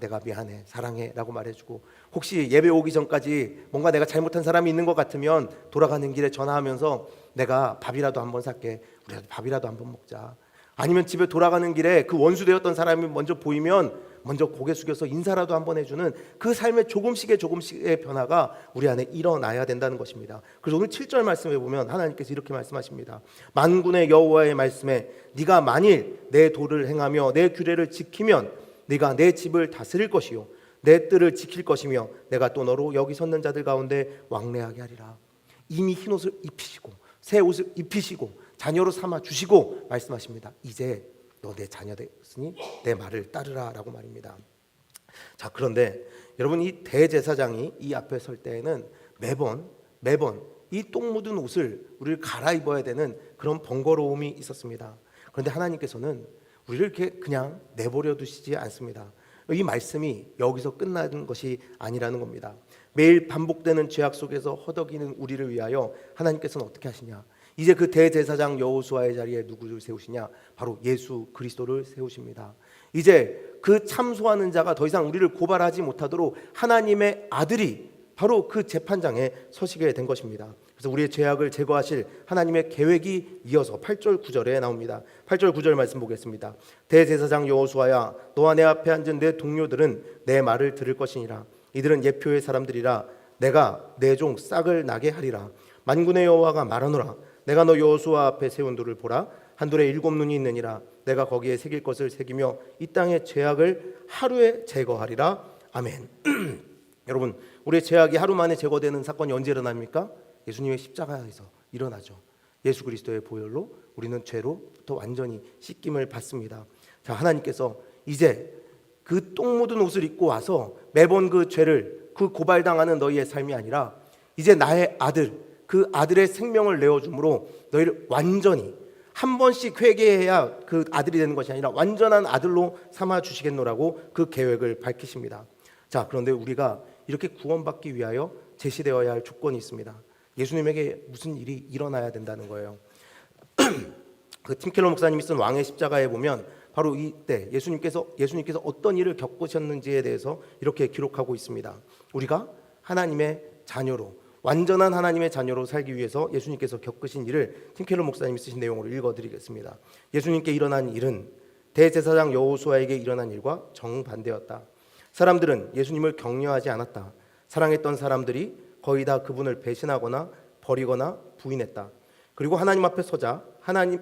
A: 내가 미안해 사랑해 라고 말해주고, 혹시 예배 오기 전까지 뭔가 내가 잘못한 사람이 있는 것 같으면 돌아가는 길에 전화하면서 내가 밥이라도 한번 살게, 우리 밥이라도 한번 먹자. 아니면 집에 돌아가는 길에 그 원수 되었던 사람이 먼저 보이면 먼저 고개 숙여서 인사라도 한번 해주는 그 삶의 조금씩의 변화가 우리 안에 일어나야 된다는 것입니다. 그래서 오늘 7절 말씀에 보면 하나님께서 이렇게 말씀하십니다. 만군의 여호와의 말씀에 네가 만일 내 도를 행하며 내 규례를 지키면 네가 내 집을 다스릴 것이요 내 뜰을 지킬 것이며 내가 또 너로 여기 섰는 자들 가운데 왕래하게 하리라. 이미 흰 옷을 입히시고 새 옷을 입히시고 자녀로 삼아 주시고 말씀하십니다. 이제 너 내 자녀 되었으니 내 말을 따르라 라고 말입니다. 자, 그런데 여러분, 이 대제사장이 이 앞에 설 때에는 매번 이 똥 묻은 옷을 우리를 갈아입어야 되는 그런 번거로움이 있었습니다. 그런데 하나님께서는 우리를 이렇게 그냥 내버려 두시지 않습니다. 이 말씀이 여기서 끝나는 것이 아니라는 겁니다. 매일 반복되는 죄악 속에서 허덕이는 우리를 위하여 하나님께서는 어떻게 하시냐? 이제 그 대제사장 여호수아의 자리에 누구를 세우시냐? 바로 예수 그리스도를 세우십니다. 이제 그 참소하는 자가 더 이상 우리를 고발하지 못하도록 하나님의 아들이 바로 그 재판장에 서시게 된 것입니다. 그래서 우리의 죄악을 제거하실 하나님의 계획이 이어서 8절 9절에 나옵니다. 8절 9절 말씀 보겠습니다. 대제사장 여호수아야, 너와 내 앞에 앉은 내 동료들은 내 말을 들을 것이니라. 이들은 예표의 사람들이라. 내가 내 종 싹을 나게 하리라. 만군의 여호와가 말하노라. 내가 너 여호수아 앞에 세운 돌을 보라. 한 돌에 7눈이 있느니라. 내가 거기에 새길 것을 새기며 이 땅의 죄악을 하루에 제거하리라. 아멘. 여러분, 우리의 죄악이 하루 만에 제거되는 사건이 언제 일어납니까? 예수님의 십자가에서 일어나죠. 예수 그리스도의 보혈로 우리는 죄로부터 완전히 씻김을 받습니다. 자, 하나님께서 이제 그 똥 묻은 옷을 입고 와서 매번 그 죄를 그 고발당하는 너희의 삶이 아니라 이제 나의 아들, 그 아들의 생명을 내어줌으로 너희를 완전히 한 번씩 회개해야 그 아들이 되는 것이 아니라 완전한 아들로 삼아 주시겠노라고 그 계획을 밝히십니다. 자, 그런데 우리가 이렇게 구원받기 위하여 제시되어야 할 조건이 있습니다. 예수님에게 무슨 일이 일어나야 된다는 거예요. 그 팀켈러 목사님이 쓴 왕의 십자가에 보면 바로 이때 예수님께서 어떤 일을 겪으셨는지에 대해서 이렇게 기록하고 있습니다. 우리가 하나님의 자녀로, 완전한 하나님의 자녀로 살기 위해서 예수님께서 겪으신 일을 팀켈러 목사님이 쓰신 내용으로 읽어드리겠습니다. 예수님께 일어난 일은 대제사장 여호수아에게 일어난 일과 정반대였다. 사람들은 예수님을 격려하지 않았다. 사랑했던 사람들이 거의 다 그분을 배신하거나 버리거나 부인했다. 그리고 하나님 앞에 서자 하나님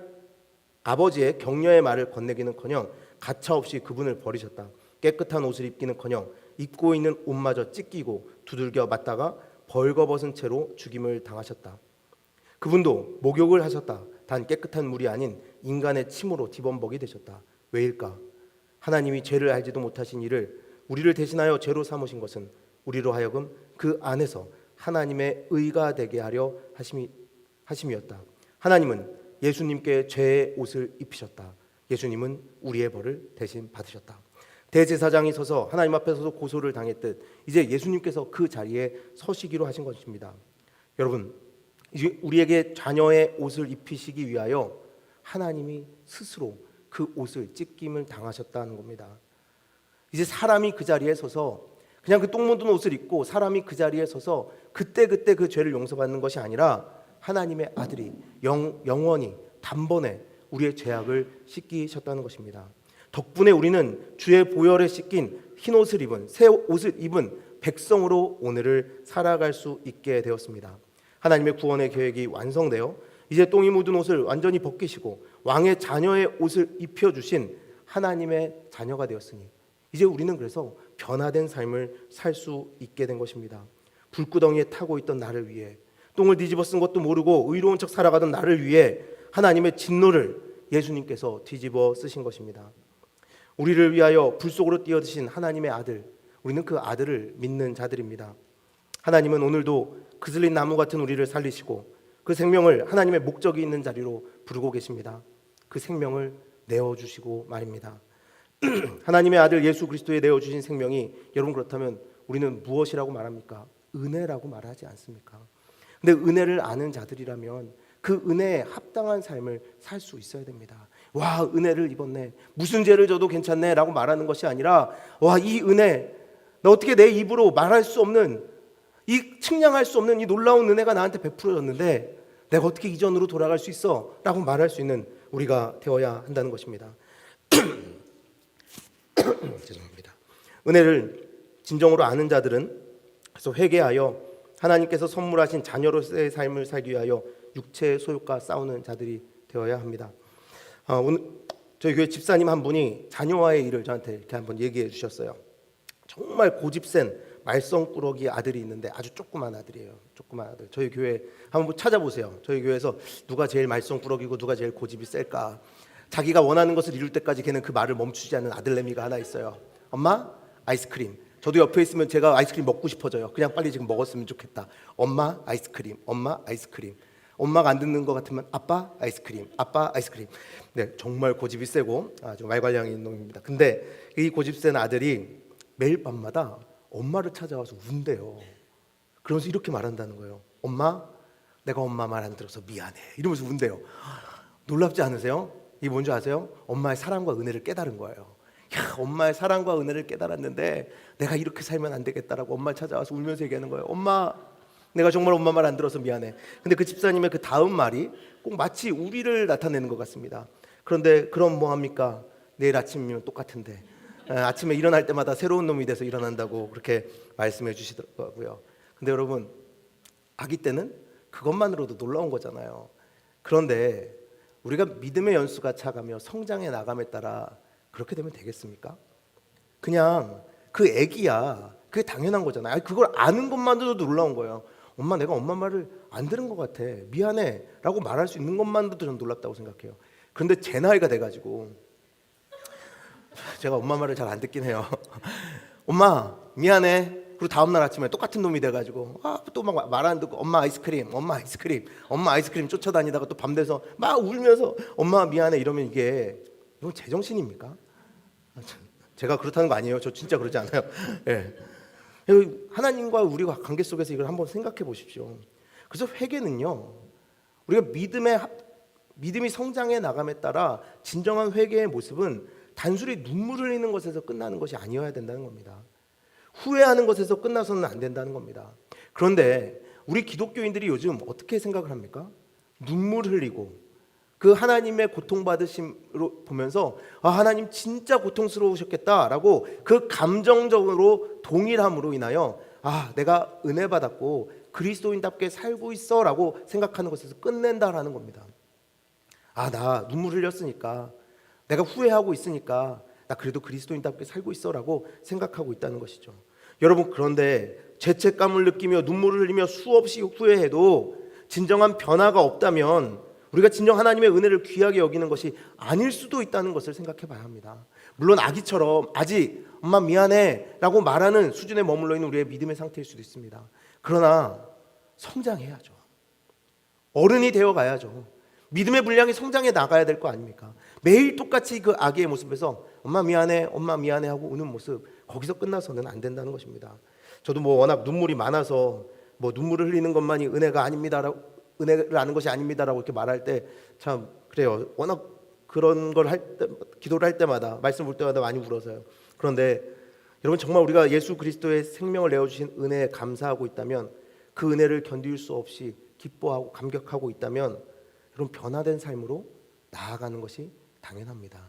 A: 아버지의 격려의 말을 건네기는커녕 가차없이 그분을 버리셨다. 깨끗한 옷을 입기는커녕 입고 있는 옷마저 찢기고 두들겨 맞다가 벌거벗은 채로 죽임을 당하셨다. 그분도 목욕을 하셨다. 단 깨끗한 물이 아닌 인간의 침으로 뒤범벅이 되셨다. 왜일까? 하나님이 죄를 알지도 못하신 이를 우리를 대신하여 죄로 삼으신 것은 우리로 하여금 그 안에서 하나님의 의가 되게 하려 하심이었다. 하나님은 예수님께 죄의 옷을 입히셨다. 예수님은 우리의 벌을 대신 받으셨다. 대제사장이 서서 하나님 앞에 서서 고소를 당했듯 이제 예수님께서 그 자리에 서시기로 하신 것입니다. 여러분, 이제 우리에게 자녀의 옷을 입히시기 위하여 하나님이 스스로 그 옷을 찢김을 당하셨다는 겁니다. 이제 사람이 그 자리에 서서 그냥 그 똥 묻은 옷을 입고 사람이 그 자리에 서서 그때 그 죄를 용서받는 것이 아니라 하나님의 아들이 영원히 단번에 우리의 죄악을 씻기셨다는 것입니다. 덕분에 우리는 주의 보혈에 씻긴 흰 옷을 입은 새 옷을 입은 백성으로 오늘을 살아갈 수 있게 되었습니다. 하나님의 구원의 계획이 완성되어 이제 똥이 묻은 옷을 완전히 벗기시고 왕의 자녀의 옷을 입혀주신 하나님의 자녀가 되었으니 이제 우리는 그래서 변화된 삶을 살 수 있게 된 것입니다. 불구덩이에 타고 있던 나를 위해, 똥을 뒤집어 쓴 것도 모르고 의로운 척 살아가던 나를 위해 하나님의 진노를 예수님께서 뒤집어 쓰신 것입니다. 우리를 위하여 불 속으로 뛰어드신 하나님의 아들, 우리는 그 아들을 믿는 자들입니다. 하나님은 오늘도 그슬린 나무 같은 우리를 살리시고 그 생명을 하나님의 목적이 있는 자리로 부르고 계십니다. 그 생명을 내어주시고 말입니다. 하나님의 아들 예수 그리스도에 내어주신 생명이, 여러분 그렇다면 우리는 무엇이라고 말합니까? 은혜라고 말하지 않습니까? 근데 은혜를 아는 자들이라면 그 은혜에 합당한 삶을 살 수 있어야 됩니다. 와, 은혜를 입었네, 무슨 죄를 져도 괜찮네 라고 말하는 것이 아니라, 와, 이 은혜, 나 어떻게 내 입으로 말할 수 없는, 이 측량할 수 없는 이 놀라운 은혜가 나한테 베풀어졌는데 내가 어떻게 이전으로 돌아갈 수 있어? 라고 말할 수 있는 우리가 되어야 한다는 것입니다. 죄송합니다. 은혜를 진정으로 아는 자들은 그래서 회개하여 하나님께서 선물하신 자녀로서의 삶을 살기 위하여 육체의 소욕과 싸우는 자들이 되어야 합니다. 오늘 저희 교회 집사님 한 분이 자녀와의 일을 저한테 이렇게 한번 얘기해 주셨어요. 정말 고집센 말썽꾸러기 아들이 있는데 아주 조그만 아들이에요. 조그만 아들. 저희 교회 한번 찾아보세요. 저희 교회에서 누가 제일 말썽꾸러기고 누가 제일 고집이 셀까. 자기가 원하는 것을 이룰 때까지 걔는 그 말을 멈추지 않는 아들내미가 하나 있어요. 엄마 아이스크림. 저도 옆에 있으면 제가 아이스크림 먹고 싶어져요. 그냥 빨리 지금 먹었으면 좋겠다. 엄마 아이스크림, 엄마 아이스크림. 엄마가 안 듣는 것 같으면 아빠 아이스크림, 아빠 아이스크림. 네, 정말 고집이 세고 아주 말괄량이 있는 놈입니다. 근데 이 고집센 아들이 매일 밤마다 엄마를 찾아와서 운대요. 그러면서 이렇게 말한다는 거예요. 엄마, 내가 엄마 말 안 들어서 미안해. 이러면서 운대요. 놀랍지 않으세요? 이게 뭔지 아세요? 엄마의 사랑과 은혜를 깨달은 거예요. 야, 엄마의 사랑과 은혜를 깨달았는데 내가 이렇게 살면 안 되겠다라고 엄마를 찾아와서 울면서 얘기하는 거예요. 엄마, 내가 정말 엄마 말 안 들어서 미안해. 근데 그 집사님의 그 다음 말이 꼭 마치 우리를 나타내는 것 같습니다. 그런데 그럼 뭐 합니까? 내일 아침이면 똑같은데 아침에 일어날 때마다 새로운 놈이 돼서 일어난다고 그렇게 말씀해 주시더라고요. 근데 여러분, 아기 때는 그것만으로도 놀라운 거잖아요. 그런데 우리가 믿음의 연수가 차가며 성장해 나감에 따라 그렇게 되면 되겠습니까? 그냥 그 애기야, 그게 당연한 거잖아요. 그걸 아는 것만으로도 놀라운 거예요. 엄마, 내가 엄마 말을 안 들은 것 같아, 미안해 라고 말할 수 있는 것만으로도 저는 놀랍다고 생각해요. 그런데 제 나이가 돼가지고 제가 엄마 말을 잘 안 듣긴 해요. 엄마 미안해. 그리고 다음날 아침에 똑같은 놈이 돼가지고 또 막 말 안 듣고 엄마 아이스크림, 엄마 아이스크림, 엄마 아이스크림 쫓아다니다가 또 밤 돼서 막 울면서 엄마 미안해 이러면 이건 제정신입니까? 제가 그렇다는 거 아니에요. 저 진짜 그러지 않아요. 예. 하나님과 우리가 관계 속에서 이걸 한번 생각해 보십시오. 그래서 회개는요, 우리가 믿음이 성장해 나감에 따라 진정한 회개의 모습은 단순히 눈물 흘리는 것에서 끝나는 것이 아니어야 된다는 겁니다. 후회하는 것에서 끝나서는 안 된다는 겁니다. 그런데 우리 기독교인들이 요즘 어떻게 생각을 합니까? 눈물 흘리고 그 하나님의 고통받으심으로 보면서 하나님 진짜 고통스러우셨겠다라고 그 감정적으로 동일함으로 인하여 내가 은혜 받았고 그리스도인답게 살고 있어라고 생각하는 것에서 끝낸다라는 겁니다. 나 눈물 흘렸으니까, 내가 후회하고 있으니까 나 그래도 그리스도인답게 살고 있어라고 생각하고 있다는 것이죠. 여러분, 그런데 죄책감을 느끼며 눈물을 흘리며 수없이 후회해도 진정한 변화가 없다면 우리가 진정 하나님의 은혜를 귀하게 여기는 것이 아닐 수도 있다는 것을 생각해 봐야 합니다. 물론 아기처럼 아직 엄마 미안해 라고 말하는 수준에 머물러 있는 우리의 믿음의 상태일 수도 있습니다. 그러나 성장해야죠. 어른이 되어 가야죠. 믿음의 분량이 성장해 나가야 될 거 아닙니까? 매일 똑같이 그 아기의 모습에서 엄마 미안해 하고 우는 모습, 거기서 끝나서는 안 된다는 것입니다. 저도 워낙 눈물이 많아서 눈물을 흘리는 것만이 은혜가 아닙니다라고, 은혜를 아는 것이 아닙니다라고 이렇게 말할 때 참 그래요. 워낙 그런 걸 할 때, 기도를 할 때마다, 말씀 볼 때마다 많이 울어서요. 그런데 여러분, 정말 우리가 예수 그리스도의 생명을 내어주신 은혜에 감사하고 있다면, 그 은혜를 견딜 수 없이 기뻐하고 감격하고 있다면 여러분, 변화된 삶으로 나아가는 것이 당연합니다.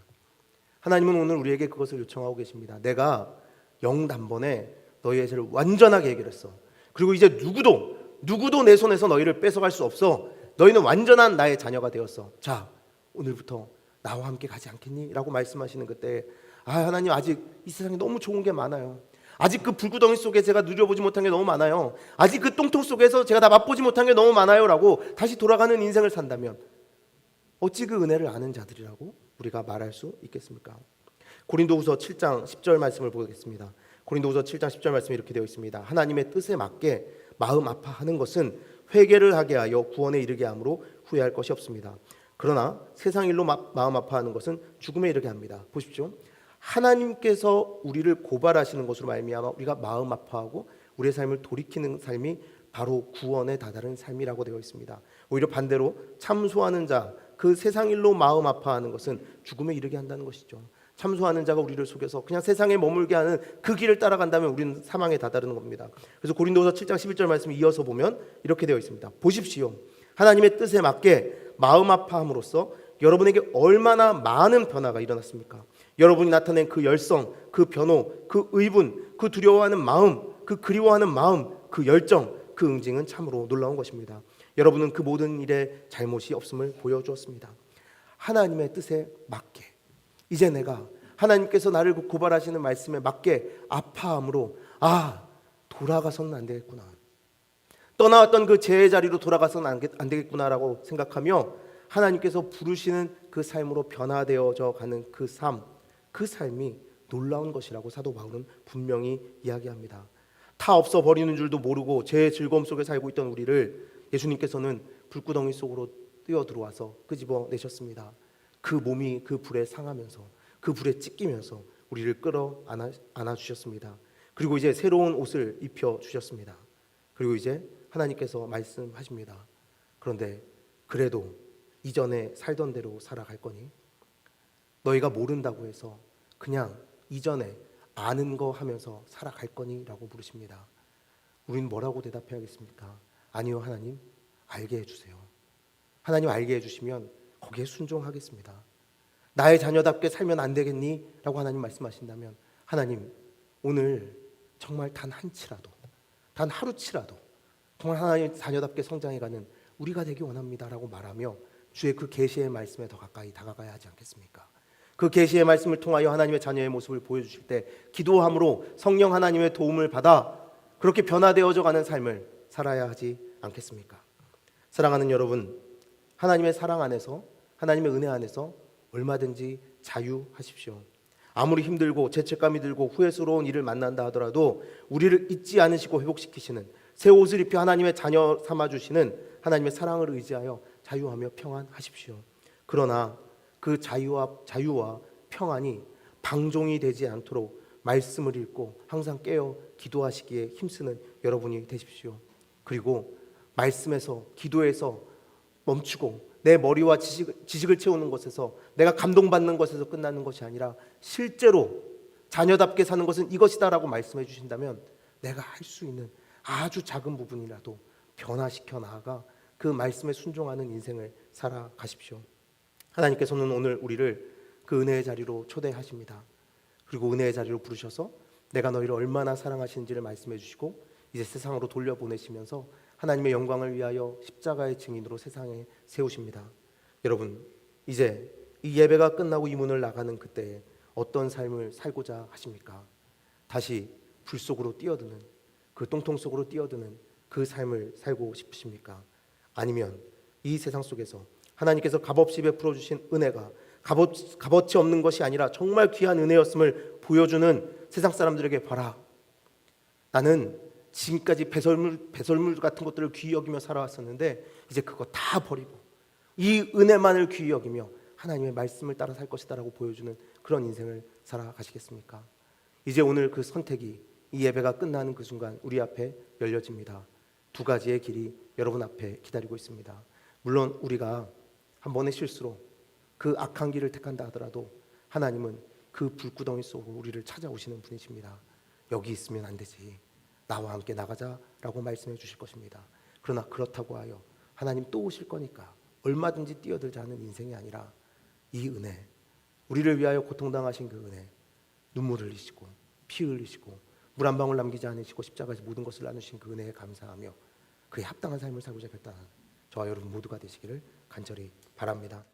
A: 하나님은 오늘 우리에게 그것을 요청하고 계십니다. 내가 영단번에 너희의 죄를 완전하게 해결했어. 그리고 이제 누구도 내 손에서 너희를 뺏어갈 수 없어. 너희는 완전한 나의 자녀가 되었어. 자, 오늘부터 나와 함께 가지 않겠니? 라고 말씀하시는 그때, 하나님, 아직 이 세상에 너무 좋은 게 많아요. 아직 그 불구덩이 속에 제가 누려보지 못한 게 너무 많아요. 아직 그 똥통 속에서 제가 다 맛보지 못한 게 너무 많아요. 라고 다시 돌아가는 인생을 산다면 어찌 그 은혜를 아는 자들이라고 우리가 말할 수 있겠습니까? 고린도후서 7장 10절 말씀을 보겠습니다. 고린도후서 7장 10절 말씀이 이렇게 되어 있습니다. 하나님의 뜻에 맞게 마음 아파하는 것은 회개를 하게 하여 구원에 이르게 함으로 후회할 것이 없습니다. 그러나 세상 일로 마음 아파하는 것은 죽음에 이르게 합니다. 보십시오. 하나님께서 우리를 고발하시는 것으로 말미암아 우리가 마음 아파하고 우리의 삶을 돌이키는 삶이 바로 구원에 다다른 삶이라고 되어 있습니다. 오히려 반대로 참소하는 자, 그 세상 일로 마음 아파하는 것은 죽음에 이르게 한다는 것이죠. 참소하는 자가 우리를 속여서 그냥 세상에 머물게 하는 그 길을 따라간다면 우리는 사망에 다다르는 겁니다. 그래서 고린도서 7장 11절 말씀 이어서 보면 이렇게 되어 있습니다. 보십시오. 하나님의 뜻에 맞게 마음 아파함으로써 여러분에게 얼마나 많은 변화가 일어났습니까? 여러분이 나타낸 그 열성, 그 변호, 그 의분, 그 두려워하는 마음, 그 그리워하는 마음, 그 열정, 그 응징은 참으로 놀라운 것입니다. 여러분은 그 모든 일에 잘못이 없음을 보여주었습니다. 하나님의 뜻에 맞게 이제 내가 하나님께서 나를 고발하시는 말씀에 맞게 아파함으로 돌아가서는 안 되겠구나, 떠나왔던 그 죄의 자리로 돌아가서는 안 되겠구나라고 생각하며 하나님께서 부르시는 그 삶으로 변화되어져 가는 그 삶이 놀라운 것이라고 사도 바울은 분명히 이야기합니다. 타 없어 버리는 줄도 모르고 죄의 즐거움 속에 살고 있던 우리를 예수님께서는 불구덩이 속으로 뛰어 들어와서 끄집어내셨습니다. 그 몸이 그 불에 상하면서 그 불에 찢기면서 우리를 끌어 안아주셨습니다. 그리고 이제 새로운 옷을 입혀주셨습니다. 그리고 이제 하나님께서 말씀하십니다. 그런데 그래도 이전에 살던 대로 살아갈 거니? 너희가 모른다고 해서 그냥 이전에 아는 거 하면서 살아갈 거니? 라고 물으십니다. 우리는 뭐라고 대답해야겠습니까? 아니요, 하나님, 알게 해주세요. 하나님 알게 해주시면 거기에 순종하겠습니다. 나의 자녀답게 살면 안 되겠니? 라고 하나님 말씀하신다면, 하나님, 오늘 정말 단 한치라도, 단 하루치라도 정말 하나님 자녀답게 성장해가는 우리가 되기 원합니다 라고 말하며 주의 그 계시의 말씀에 더 가까이 다가가야 하지 않겠습니까? 그 계시의 말씀을 통하여 하나님의 자녀의 모습을 보여주실 때 기도함으로 성령 하나님의 도움을 받아 그렇게 변화되어져 가는 삶을 살아야 하지 않겠습니까? 사랑하는 여러분, 하나님의 사랑 안에서, 하나님의 은혜 안에서 얼마든지 자유하십시오. 아무리 힘들고 죄책감이 들고 후회스러운 일을 만난다 하더라도 우리를 잊지 않으시고 회복시키시는, 새 옷을 입혀 하나님의 자녀 삼아주시는 하나님의 사랑을 의지하여 자유하며 평안하십시오. 그러나 그 자유와 평안이 방종이 되지 않도록 말씀을 읽고 항상 깨어 기도하시기에 힘쓰는 여러분이 되십시오. 그리고 말씀에서, 기도에서 멈추고 내 머리와 지식을 채우는 것에서, 내가 감동받는 것에서 끝나는 것이 아니라 실제로 자녀답게 사는 것은 이것이다라고 말씀해 주신다면 내가 할 수 있는 아주 작은 부분이라도 변화시켜 나아가 그 말씀에 순종하는 인생을 살아가십시오. 하나님께서는 오늘 우리를 그 은혜의 자리로 초대하십니다. 그리고 은혜의 자리로 부르셔서 내가 너희를 얼마나 사랑하시는지를 말씀해 주시고 이제 세상으로 돌려보내시면서 하나님의 영광을 위하여 십자가의 증인으로 세상에 세우십니다. 여러분, 이제 이 예배가 끝나고 이 문을 나가는 그때에 어떤 삶을 살고자 하십니까? 다시 불 속으로 뛰어드는, 그 똥통 속으로 뛰어드는 그 삶을 살고 싶으십니까? 아니면 이 세상 속에서 하나님께서 값없이 베풀어 주신 은혜가 값어치 없는 것이 아니라 정말 귀한 은혜였음을 보여주는 세상 사람들에게, 봐라, 나는 지금까지 배설물 같은 것들을 귀히 여기며 살아왔었는데 이제 그거 다 버리고 이 은혜만을 귀히 여기며 하나님의 말씀을 따라 살 것이다 라고 보여주는 그런 인생을 살아가시겠습니까? 이제 오늘 그 선택이 이 예배가 끝나는 그 순간 우리 앞에 열려집니다. 두 가지의 길이 여러분 앞에 기다리고 있습니다. 물론 우리가 한 번의 실수로 그 악한 길을 택한다 하더라도 하나님은 그 불구덩이 속으로 우리를 찾아오시는 분이십니다. 여기 있으면 안 되지, 나와 함께 나가자라고 말씀해 주실 것입니다. 그러나 그렇다고 하여 하나님 또 오실 거니까 얼마든지 뛰어들자는 인생이 아니라 이 은혜, 우리를 위하여 고통당하신 그 은혜, 눈물 흘리시고 피 흘리시고 물 한 방울 남기지 않으시고 십자가에서 모든 것을 나누신 그 은혜에 감사하며 그에 합당한 삶을 살고자 결단하는 저와 여러분 모두가 되시기를 간절히 바랍니다.